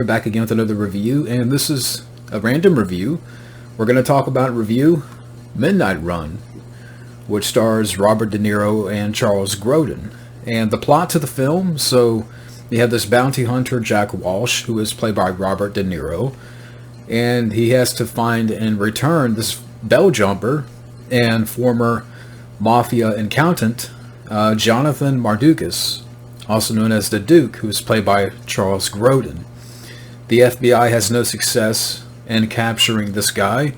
We're back again with another review, and this is a random review. We're going to talk about review Midnight Run, which stars Robert De Niro and Charles Grodin. And the plot to the film, so you have this bounty hunter, Jack Walsh, who is played by Robert De Niro, and he has to find and return this bell jumper and former mafia accountant, Jonathan Mardukas, also known as the Duke, who is played by Charles Grodin. The FBI has no success in capturing this guy,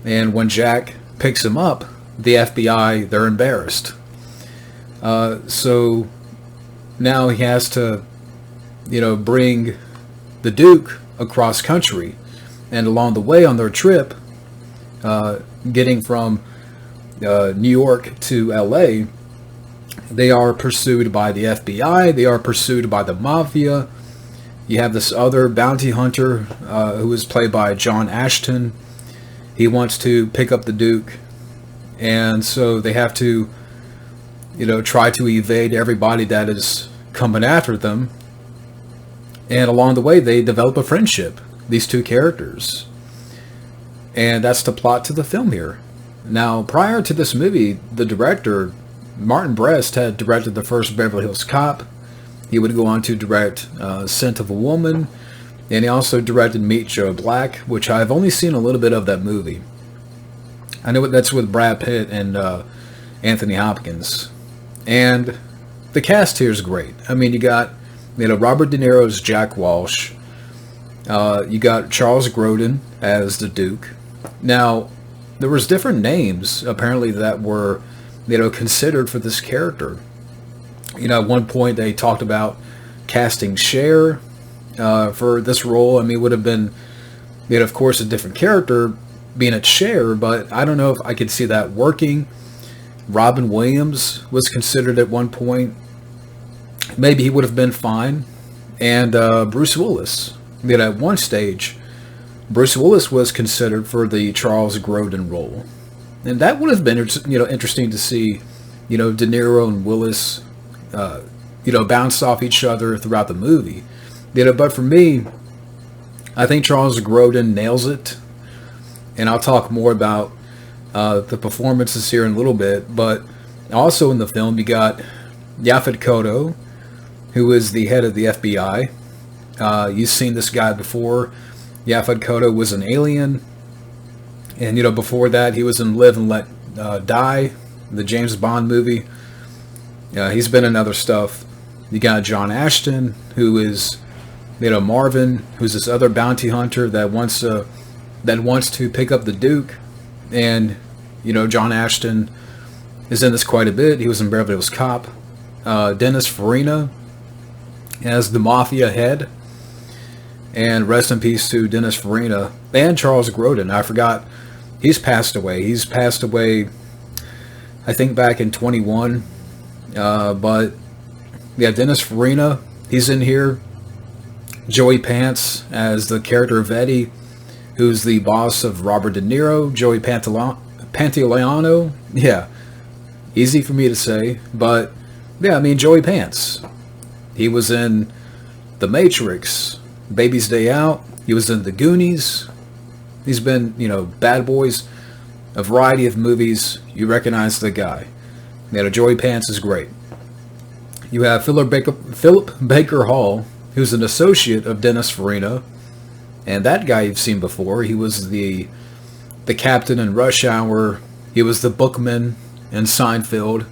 and when Jack picks him up, the FBI, they're embarrassed. So now he has to, bring the Duke across country, and along the way on their trip, getting from New York to LA, they are pursued by the FBI, they are pursued by the mafia. You have this other bounty hunter who is played by John Ashton. He wants to pick up the Duke, and so they have to, try to evade everybody that is coming after them. And along the way, they develop a friendship, these two characters. And that's the plot to the film here. Now, prior to this movie, the director, Martin Brest, had directed the first Beverly Hills Cop. He would go on to direct Scent of a Woman, and he also directed Meet Joe Black, which I've only seen a little bit of that movie. I know that's with Brad Pitt and Anthony Hopkins. And the cast here is great. I mean, you got Robert De Niro's Jack Walsh. You got Charles Grodin as the Duke. Now, there was different names, apparently, that were, considered for this character. At one point they talked about casting Cher for this role. I mean, it would have been, of course, a different character being a Cher, but I don't know if I could see that working. Robin Williams was considered at one point. Maybe he would have been fine. And Bruce Willis. At one stage, Bruce Willis was considered for the Charles Grodin role. And that would have been, interesting to see, De Niro and Willis bounce off each other throughout the movie. But for me, I think Charles Grodin nails it. And I'll talk more about the performances here in a little bit. But also in the film, you got Yaphet Kotto, who is the head of the FBI. You've seen this guy before. Yaphet Kotto was an Alien. And, before that, he was in Live and Let Die, the James Bond movie. He's been in other stuff. You got John Ashton, who is, Marvin, who's this other bounty hunter that wants to pick up the Duke. And, John Ashton is in this quite a bit. He was in Beverly Hills Cop. Dennis Farina as the Mafia head. And rest in peace to Dennis Farina and Charles Grodin. I forgot, he's passed away. He's passed away, I think, back in 21. But yeah, Dennis Farina, he's in here. Joey Pants as the character of Eddie, who's the boss of Robert De Niro. Joey Pantoliano. Yeah, easy for me to say, but yeah, I mean, Joey Pants. He was in The Matrix, Baby's Day Out. He was in The Goonies. He's been, Bad Boys, a variety of movies. You recognize the guy. Joey Pants is great. You have Philip Baker Hall, who's an associate of Dennis Farina. And that guy you've seen before. He was the captain in Rush Hour. He was the bookman in Seinfeld.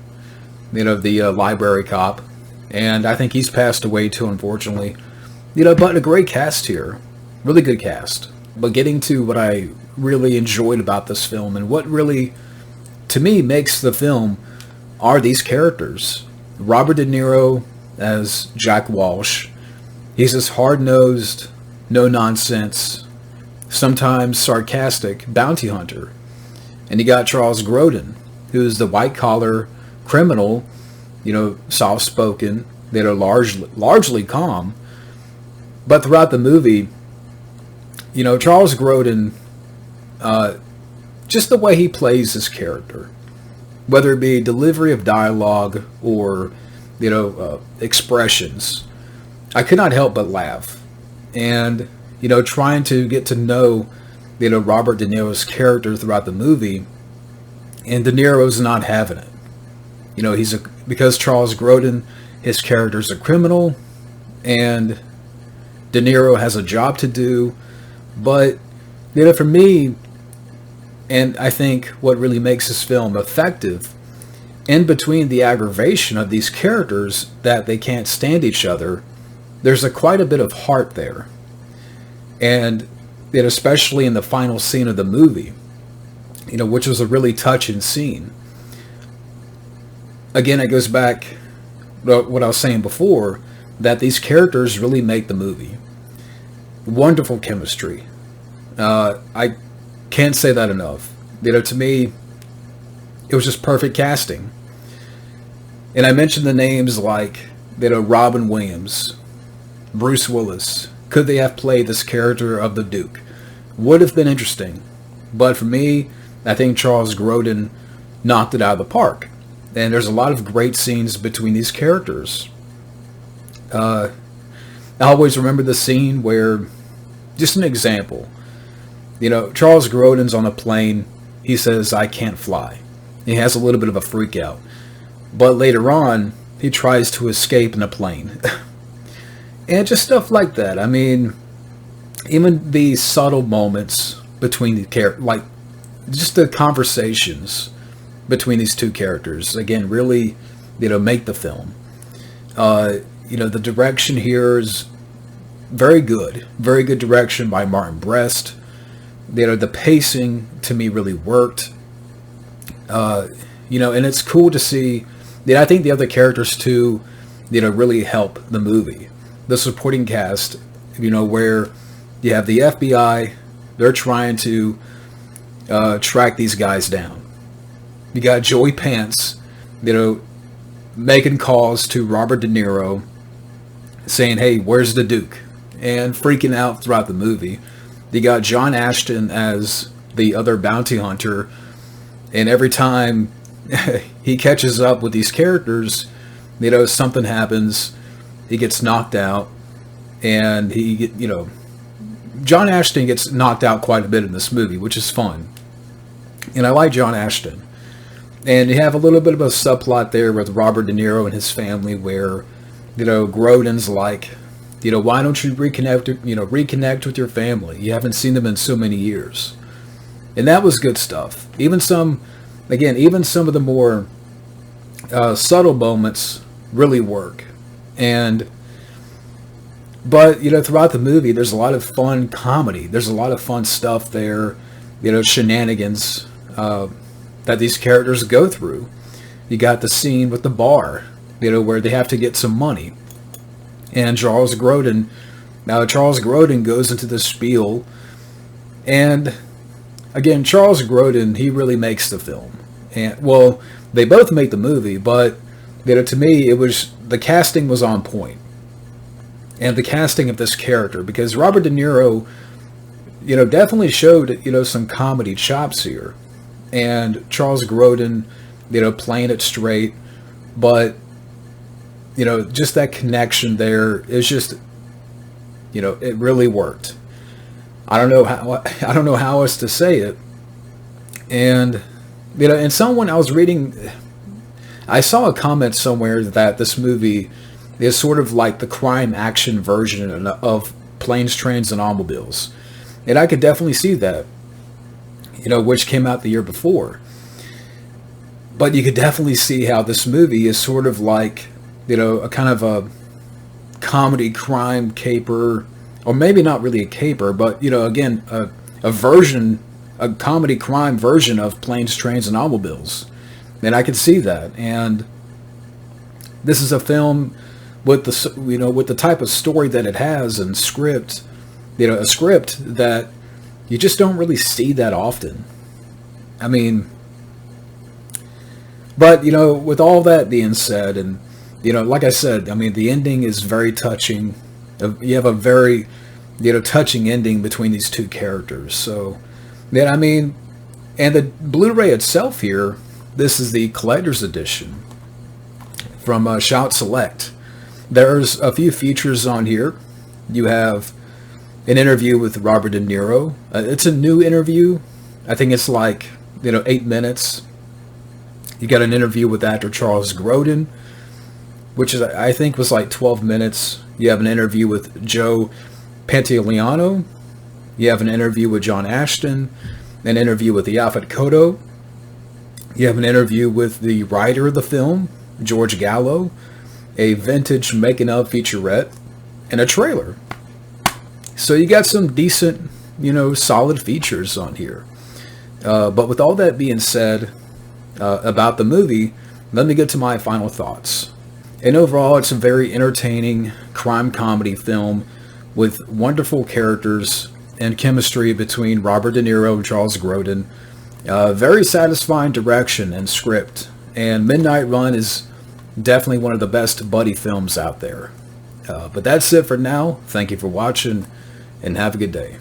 The library cop. And I think he's passed away too, unfortunately. But a great cast here. Really good cast. But getting to what I really enjoyed about this film, and what really, to me, makes the film, are these characters. Robert De Niro as Jack Walsh. He's this hard-nosed, no-nonsense, sometimes sarcastic bounty hunter. And you got Charles Grodin, who's the white-collar criminal, soft-spoken, that are largely calm. But throughout the movie, Charles Grodin, just the way he plays his character, whether it be delivery of dialogue or, expressions, I could not help but laugh. and trying to get to know Robert De Niro's character throughout the movie, and De Niro's not having it. Because Charles Grodin, his character's a criminal, and De Niro has a job to do. But for me, and I think what really makes this film effective, in between the aggravation of these characters that they can't stand each other, there's quite a bit of heart there. And especially in the final scene of the movie, which was a really touching scene. Again, it goes back to what I was saying before, that these characters really make the movie. Wonderful chemistry. I can't say that enough. To me, it was just perfect casting. And I mentioned the names like, Robin Williams, Bruce Willis. Could they have played this character of the Duke? Would have been interesting. But for me, I think Charles Grodin knocked it out of the park. And there's a lot of great scenes between these characters. I always remember the scene where, just an example, Charles Grodin's on a plane. He says, "I can't fly." He has a little bit of a freak out. But later on, he tries to escape in a plane. And just stuff like that. I mean, even the subtle moments between the characters, like just the conversations between these two characters, again, really, make the film. The direction here is very good. Very good direction by Martin Brest. The pacing, to me, really worked. And it's cool to see. I think the other characters, too, really help the movie. The supporting cast, where you have the FBI, they're trying to track these guys down. You got Joey Pants, making calls to Robert De Niro, saying, "Hey, where's the Duke?" and freaking out throughout the movie. You got John Ashton as the other bounty hunter, and every time he catches up with these characters, something happens. He gets knocked out, and John Ashton gets knocked out quite a bit in this movie, which is fun. And I like John Ashton. And you have a little bit of a subplot there with Robert De Niro and his family, where Grodin's like, why don't you reconnect with your family? You haven't seen them in so many years. And that was good stuff. Even some of the more subtle moments really work. But throughout the movie, there's a lot of fun comedy. There's a lot of fun stuff there, shenanigans that these characters go through. You got the scene with the bar, where they have to get some money. And Charles Grodin goes into the spiel. And again, Charles Grodin, he really makes the film. And well, they both make the movie, but to me, the casting was on point. And the casting of this character, because Robert De Niro, definitely showed, some comedy chops here. And Charles Grodin, playing it straight. But, just that connection there is just, it really worked. I don't know how else to say it. And, and someone I was reading, I saw a comment somewhere that this movie is sort of like the crime action version of Planes, Trains, and Automobiles. And I could definitely see that, which came out the year before. But you could definitely see how this movie is sort of like, a kind of a comedy crime caper, or maybe not really a caper, but, again, a comedy crime version of Planes, Trains, and Automobiles. And I could see that. And this is a film with the type of story that it has and script, a script that you just don't really see that often. I mean, but, with all that being said, and, like I said, I mean, the ending is very touching. You have a very, touching ending between these two characters. So, I mean, and the Blu-ray itself here, this is the collector's edition from Shout Select. There's a few features on here. You have an interview with Robert De Niro. It's a new interview. I think it's like, 8 minutes. You got an interview with actor Charles Grodin, which is, I think, was like 12 minutes. You have an interview with Joe Pantoliano. You have an interview with John Ashton, an interview with the Yaphet Kotto. You have an interview with the writer of the film, George Gallo, a vintage making-of featurette, and a trailer. So you got some decent, solid features on here. But with all that being said about the movie, let me get to my final thoughts. And overall, it's a very entertaining crime comedy film with wonderful characters and chemistry between Robert De Niro and Charles Grodin. Very satisfying direction and script. And Midnight Run is definitely one of the best buddy films out there. But that's it for now. Thank you for watching, and have a good day.